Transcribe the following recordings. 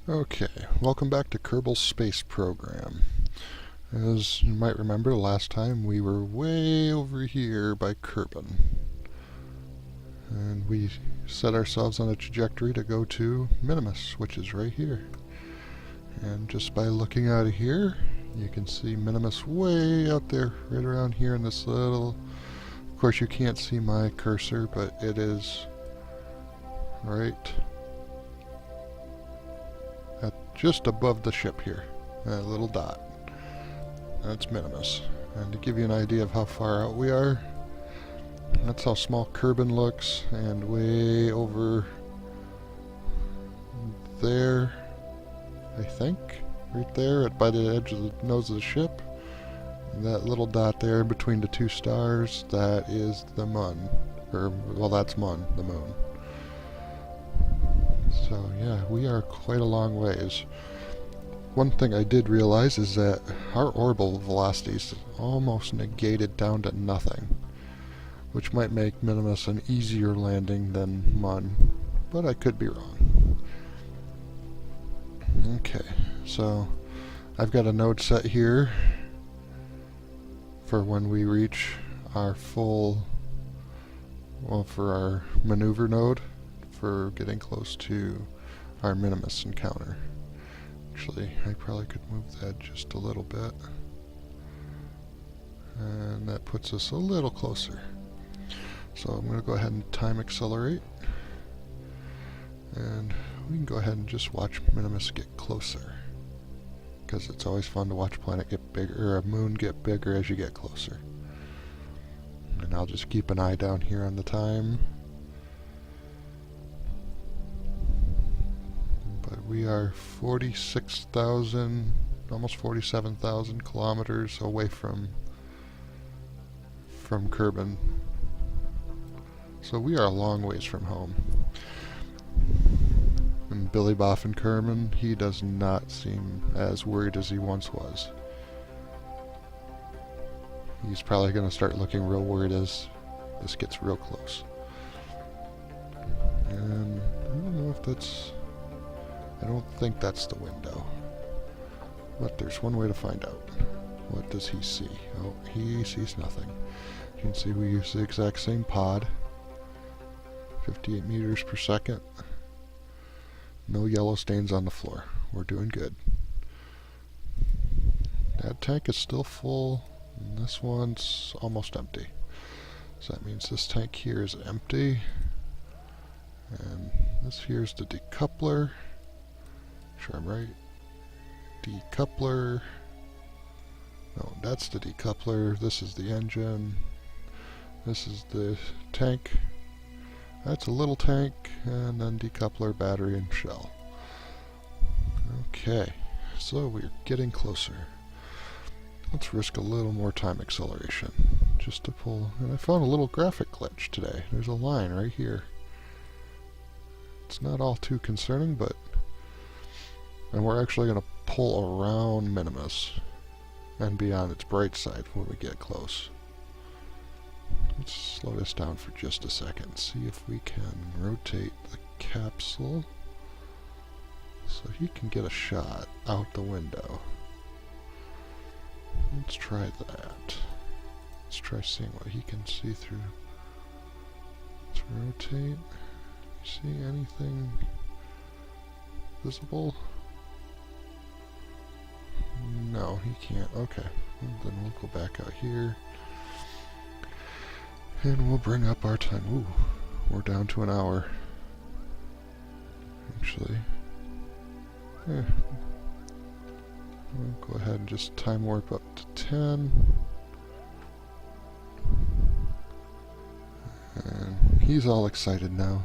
Okay, welcome back to Kerbal Space Program. As you might remember, last time we were way over here by Kerbin. And we set ourselves on a trajectory to go to Minmus, which is right here. And just by looking out of here, you can see Minmus way out there, right around here in this little... Of course you can't see my cursor, but it is right just above the ship here. That little dot. That's Minmus. And to give you an idea of how far out we are, that's how small Kerbin looks, and way over there, I think, right there by the edge of the nose of the ship, that little dot there in between the two stars, that is the Mun. Well, that's Mun, the moon. So yeah, we are quite a long ways. One thing I did realize is that our orbital velocity is almost negated down to nothing, which might make Minmus an easier landing than Mun, but I could be wrong. Okay, so I've got a node set here for when we reach our full, well, for our maneuver node for getting close to our Minmus encounter. Actually, I probably could move that just a little bit, and that puts us a little closer. So I'm going to go ahead and time accelerate, and we can go ahead and just watch Minmus get closer, because it's always fun to watch a planet get bigger, or a moon get bigger as you get closer. And I'll just keep an eye down here on the time. But we are 46,000, almost 47,000 kilometers away from Kerbin. So we are a long ways from home. And Billy-Bobfen Kerbin, he does not seem as worried as he once was. He's probably going to start looking real worried as this gets real close. And I don't know if that's... I don't think that's the window. But there's one way to find out. What does he see? Oh, he sees nothing. You can see we use the exact same pod. 58 meters per second. No yellow stains on the floor. We're doing good. That tank is still full, and this one's almost empty. So that means this tank here is empty. And this here is the decoupler. Sure I'm right. Decoupler. No, that's the decoupler. This is the engine. This is the tank. That's a little tank, and then decoupler, battery, and shell. Okay, so we're getting closer. Let's risk a little more time acceleration, just to pull. And I found a little graphic glitch today. There's a line right here. It's not all too concerning, but... And we're actually going to pull around Minmus and be on its bright side when we get close. Let's slow this down for just a second. See if we can rotate the capsule so he can get a shot out the window. Let's try that. Let's try seeing what he can see through. Let's rotate. See anything visible? No, he can't. Okay. Well, then we'll go back out here. And we'll bring up our time. Ooh, we're down to an hour. Actually. We'll go ahead and just time warp up to 10. And he's all excited now.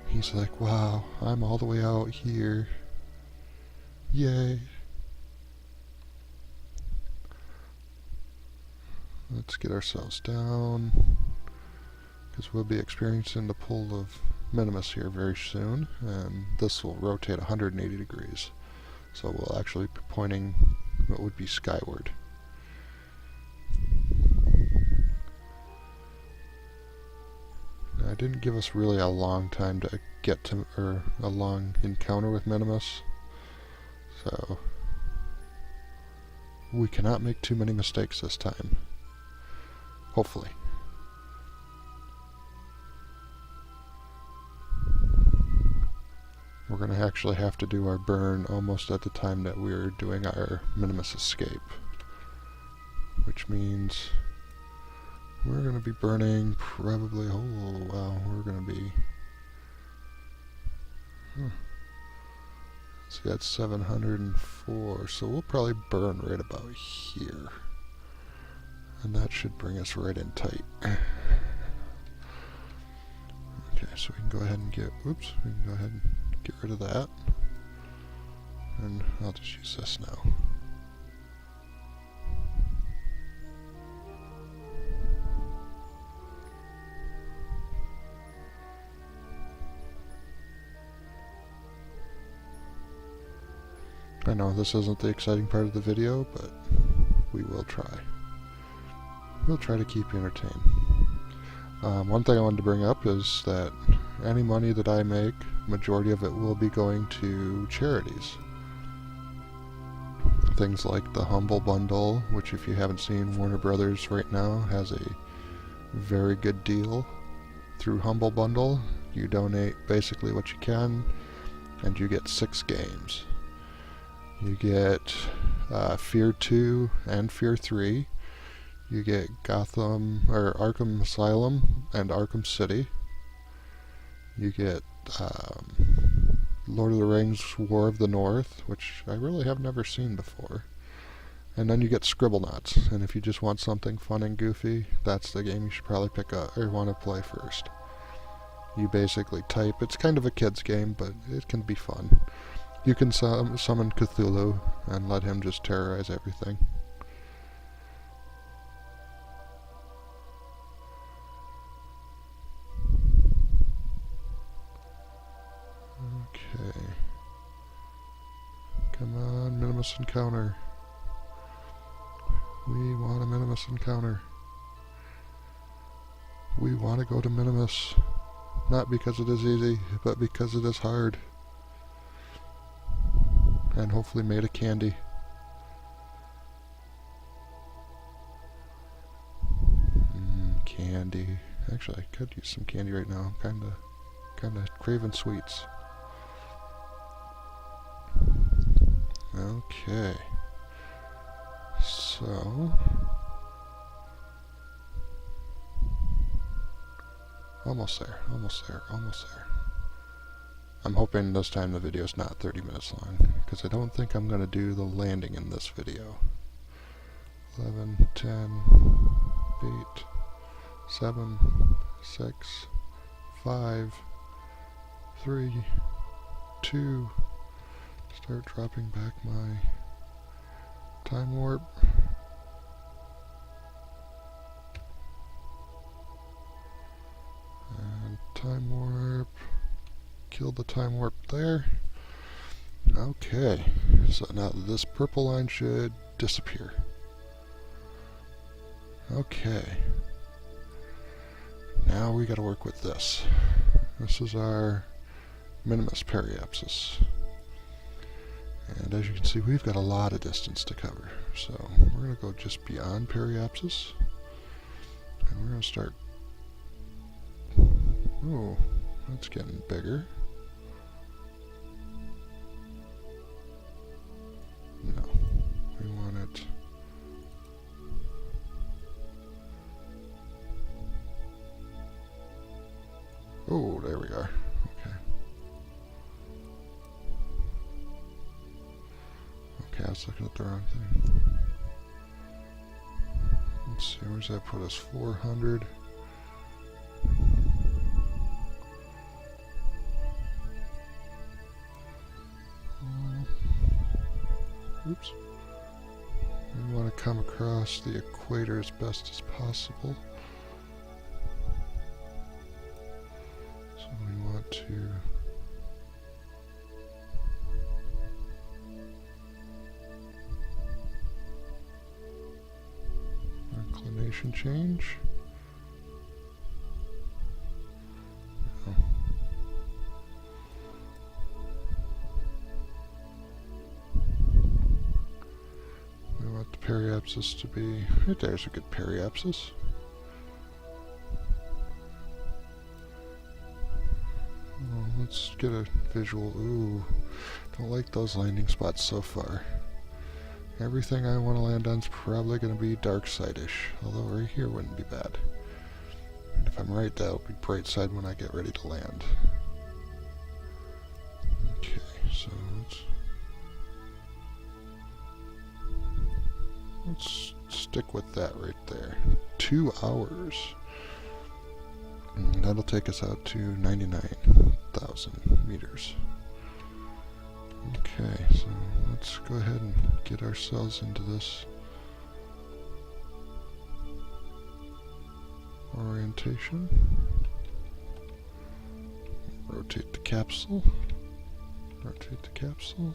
He's like, wow, I'm all the way out here. Yay. Let's get ourselves down, because we'll be experiencing the pull of Minmus here very soon, and this will rotate 180 degrees. So we'll actually be pointing what would be skyward. Now, it didn't give us really a long time to get to, or a long encounter with Minmus. So we cannot make too many mistakes this time. Hopefully. We're going to actually have to do our burn almost at the time that we're doing our Minmus escape. Which means we're going to be burning probably, oh wow, we're going to be, see, that's 704, so we'll probably burn right about here. And that should bring us right in tight. Okay, so we can go ahead and get, oops, we can go ahead and get rid of that. And I'll just use this now. I know this isn't the exciting part of the video, but we will try. We'll try to keep you entertained. One thing I wanted to bring up is that any money that I make, majority of it will be going to charities. Things like the Humble Bundle, which if you haven't seen, Warner Brothers right now has a very good deal through Humble Bundle. You donate basically what you can, and you get 6 games. You get Fear 2 and Fear 3. You get Gotham, or Arkham Asylum and Arkham City. You get Lord of the Rings War of the North, which I really have never seen before. And then you get Scribblenauts, and if you just want something fun and goofy, that's the game you should probably pick up, or want to play first. You basically type, it's kind of a kid's game, but it can be fun. You can summon Cthulhu and let him just terrorize everything. Okay. Come on, Minmus encounter. We want a Minmus encounter. We want to go to Minmus. Not because it is easy, but because it is hard. And hopefully made of candy. Candy. Actually, I could use some candy right now. I'm kinda craving sweets. Okay. So almost there, almost there, almost there. I'm hoping this time the video is not 30 minutes long, because I don't think I'm going to do the landing in this video. 11, 10, 8, 7, 6, 5, 3, 2, start dropping back my time warp. And time warp. Kill the time warp there. Okay, so now this purple line should disappear. Okay. Now we gotta work with this. This is our Minmus periapsis. And as you can see, we've got a lot of distance to cover. So we're gonna go just beyond periapsis. And we're gonna start... Oh, that's getting bigger. No, we want it... Oh, there we are. Okay. Okay, I was looking at the wrong thing. Let's see, where's that put us? 400. Oops. We want to come across the equator as best as possible. So we want to inclination change. No. periapsis to be? Right there's a good periapsis. Oh, let's get a visual. Ooh, don't like those landing spots so far. Everything I want to land on is probably going to be dark side-ish, although right here wouldn't be bad. And if I'm right, that'll be bright side when I get ready to land. Okay, so let's stick with that right there. 2 hours. And that'll take us out to 99,000 meters. Okay, so let's go ahead and get ourselves into this orientation. Rotate the capsule. Rotate the capsule.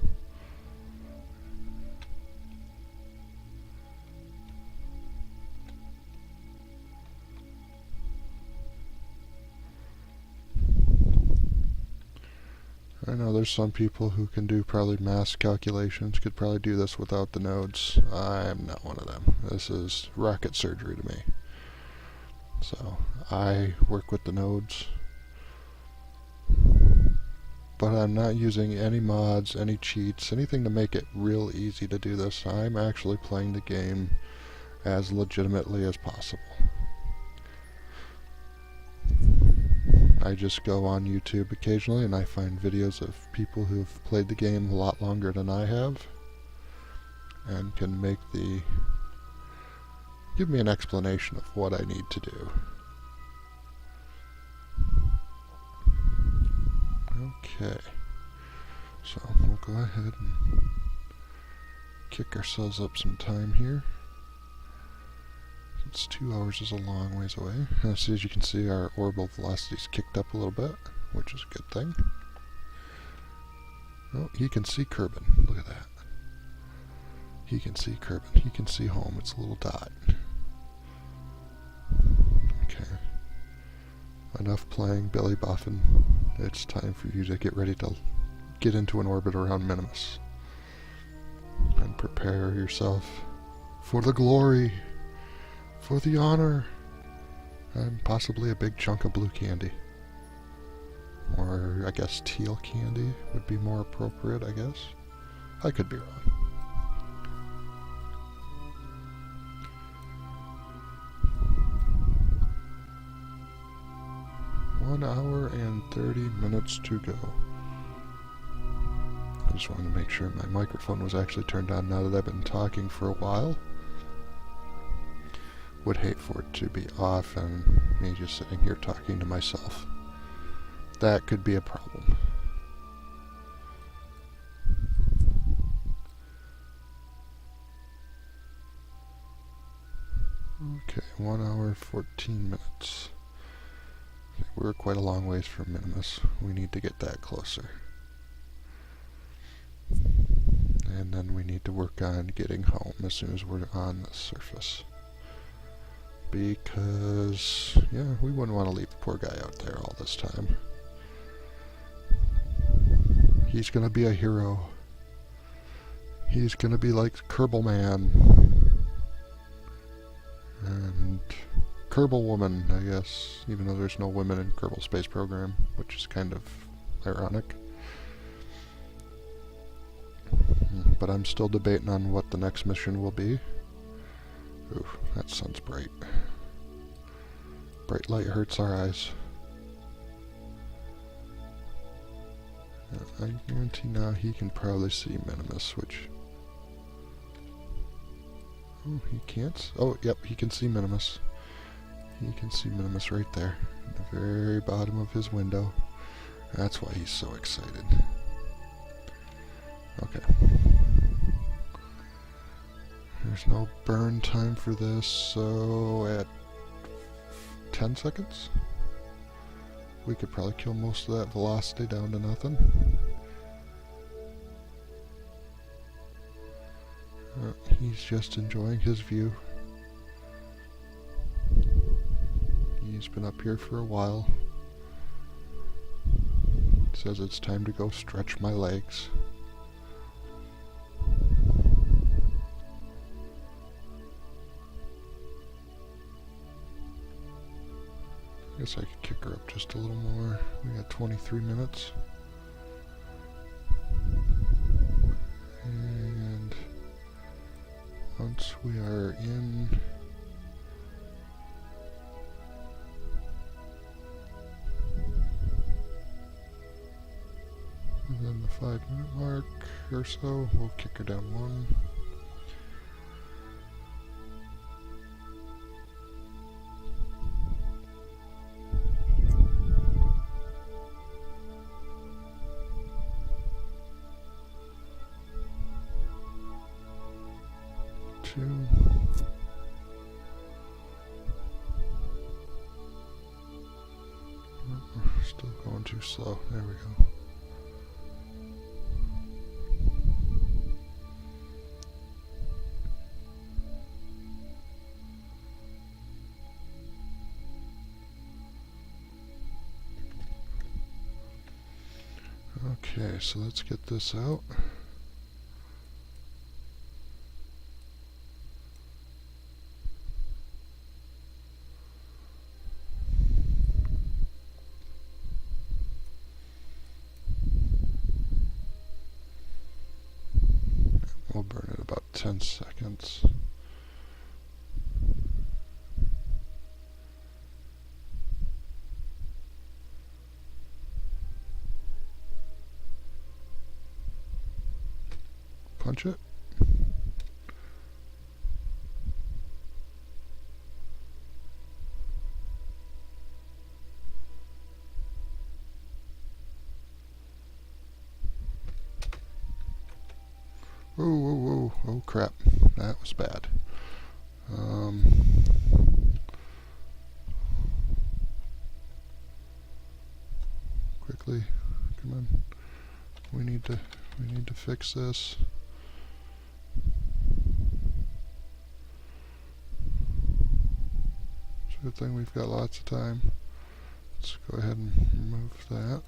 I know there's some people who can do probably mass calculations, could probably do this without the nodes. I'm not one of them. This is rocket surgery to me. So I work with the nodes, but I'm not using any mods, any cheats, anything to make it real easy to do this. I'm actually playing the game as legitimately as possible. I just go on YouTube occasionally and I find videos of people who've played the game a lot longer than I have and can give me an explanation of what I need to do. Okay, so we'll go ahead and kick ourselves up some time here. It's 2 hours is a long ways away. As you can see, our orbital velocity's kicked up a little bit, which is a good thing. Oh, he can see Kerbin. Look at that. He can see Kerbin. He can see home. It's a little dot. Okay. Enough playing Billy-Bobfen. It's time for you to get ready to get into an orbit around Minmus. And prepare yourself for the glory. For the honor, and possibly a big chunk of blue candy. Or, I guess, teal candy would be more appropriate, I guess. I could be wrong. One hour and 30 minutes to go. I just wanted to make sure my microphone was actually turned on now that I've been talking for a while. Would hate for it to be off and me just sitting here talking to myself. That could be a problem. Okay, 1 hour 14 minutes. We're quite a long ways from Minmus. We need to get that closer. And then we need to work on getting home as soon as we're on the surface. Because, yeah, we wouldn't want to leave the poor guy out there all this time. He's gonna be a hero. He's gonna be like Kerbal Man. And Kerbal Woman, I guess, even though there's no women in Kerbal Space Program, which is kind of ironic. But I'm still debating on what the next mission will be. Ooh, that sun's bright. Bright light hurts our eyes. I guarantee now he can probably see Minmus, which... Oh, he can't? Oh, yep, he can see Minmus. He can see Minmus right there, at the very bottom of his window. That's why he's so excited. Okay. There's no burn time for this, so at 10 seconds, we could probably kill most of that velocity down to nothing. He's just enjoying his view. He's been up here for a while. Says it's time to go stretch my legs. guess I could kick her up just a little more. We got 23 minutes. And once we are in within the 5-minute mark or so, we'll kick her down 1. Still going too slow. There we go. Okay, so let's get this out. We'll burn it about 10 seconds. Punch it. Whoa, whoa, whoa, oh crap, that was bad. Quickly, come on, we need to fix this. It's a good thing we've got lots of time. Let's go ahead and remove that,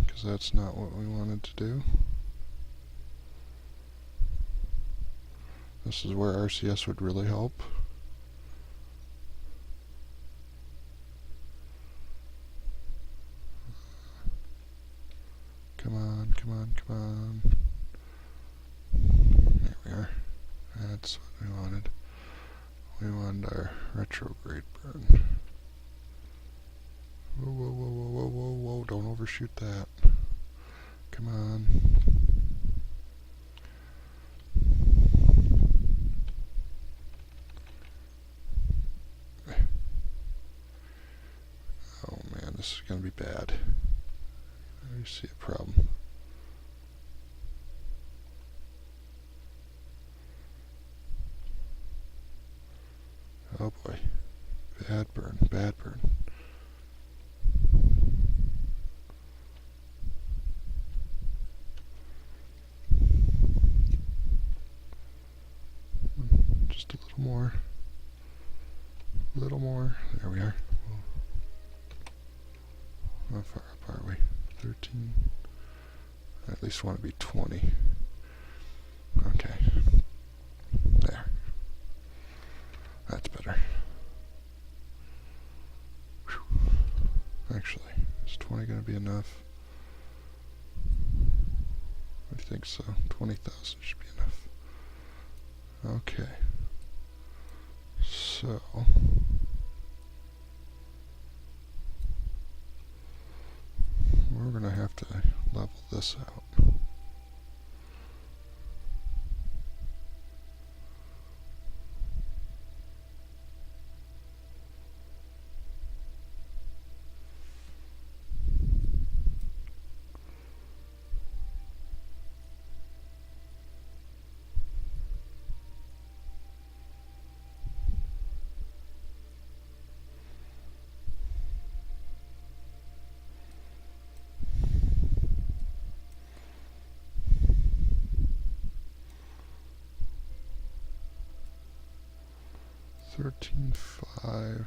because that's not what we wanted to do. This is where RCS would really help. Come on, come on, come on. There we are. That's what we wanted. We wanted our retrograde burn. Whoa, whoa, whoa, whoa, whoa, whoa, whoa, don't overshoot that. Come on. Oh man, this is going to be bad. I see a problem. Oh boy. Bad burn, bad burn. Just a little more. A little more. There we are. How far up are we? 13. I at least want to be 20. Okay. There. That's better. Whew. Actually, is 20 going to be enough? I think so. 20,000 should be enough. Okay. So we're going to have to level this out. $13.5.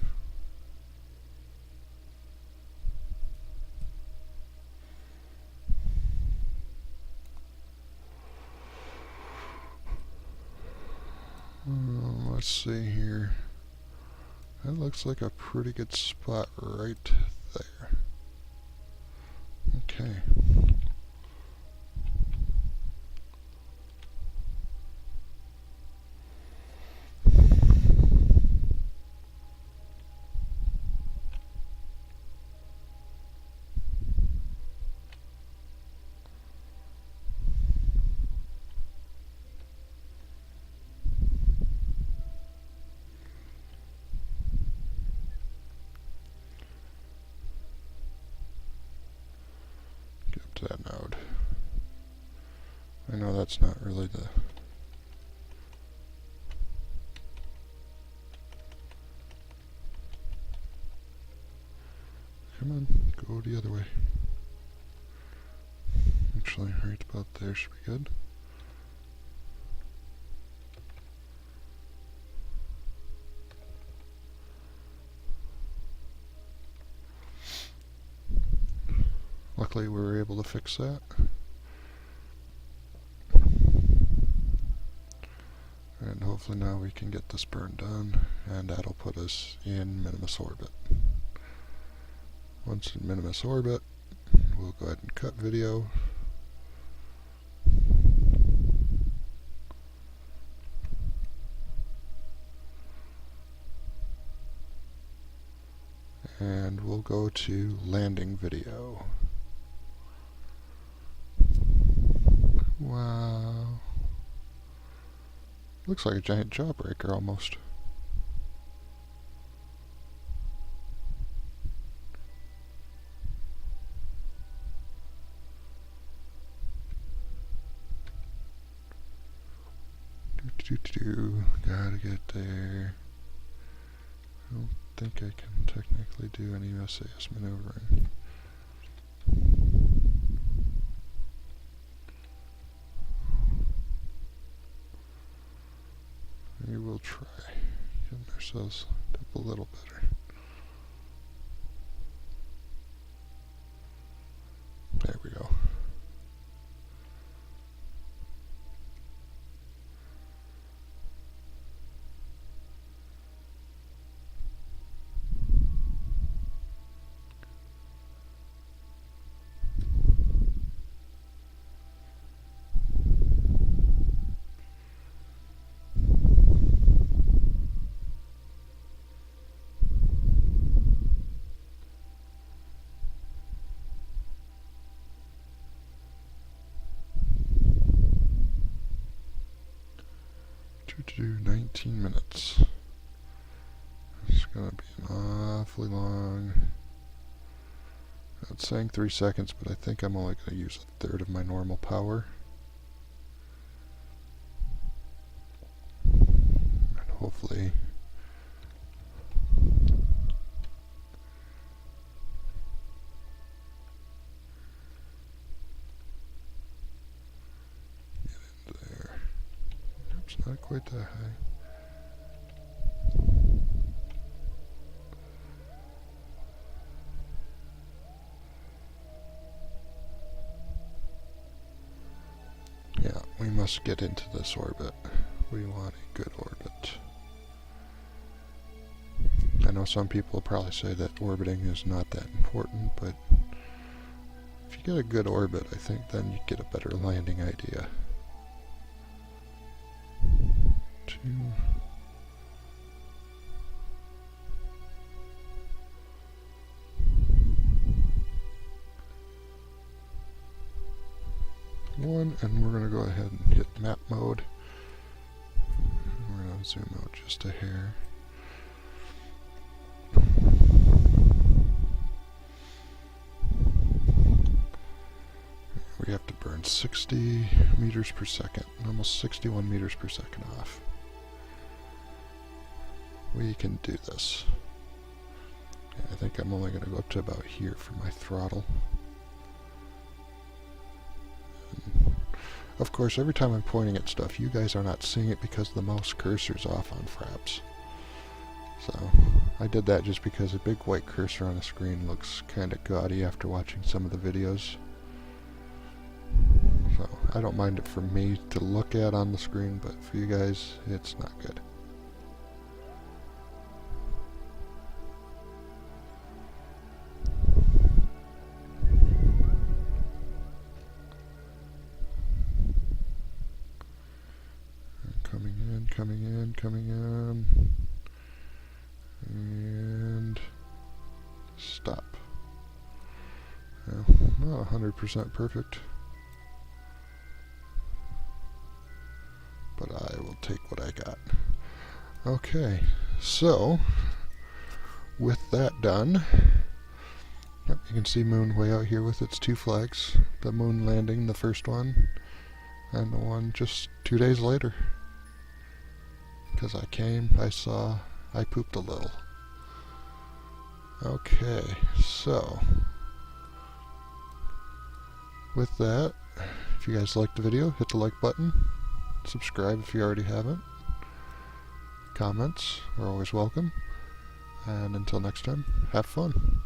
Let's see here. That looks like a pretty good spot right there. Okay. Get up to that node. I know that's not really the... Come on, go the other way. Actually, right about there should be good. Luckily we were able to fix that. And hopefully now we can get this burn done, and that'll put us in Minmus orbit. Once in Minmus orbit, we'll go ahead and cut video. And we'll go to landing video. Wow. Looks like a giant jawbreaker almost. Gotta get there. I don't think I can technically do any SAS maneuvering. We will try getting ourselves up a little better. There we go. To do 19 minutes. It's gonna be an awfully long. It's saying 3 seconds, but I think I'm only gonna use a third of my normal power. And hopefully not quite that high. Yeah, we must get into this orbit. We want a good orbit. I know some people probably say that orbiting is not that important, but if you get a good orbit, I think then you get a better landing idea. 2. 1, and we're going to go ahead and hit map mode. We're going to zoom out just a hair. We have to burn 60 meters per second, almost 61 meters per second off. We can do this. I think I'm only going to go up to about here for my throttle. And of course, every time I'm pointing at stuff, you guys are not seeing it because the mouse cursor's off on fraps. So, I did that just because a big white cursor on a screen looks kind of gaudy after watching some of the videos. So, I don't mind it for me to look at on the screen, but for you guys, it's not good. coming in, coming in. And stop. Well, not 100% perfect, but I will take what I got. Okay, so with that done, yep, you can see moon way out here with its 2 flags. The moon landing, the first one, and the one just 2 days later. Because I came, I saw, I pooped a little. Okay, so with that, if you guys liked the video, hit the like button. Subscribe if you already haven't. Comments are always welcome. And until next time, have fun.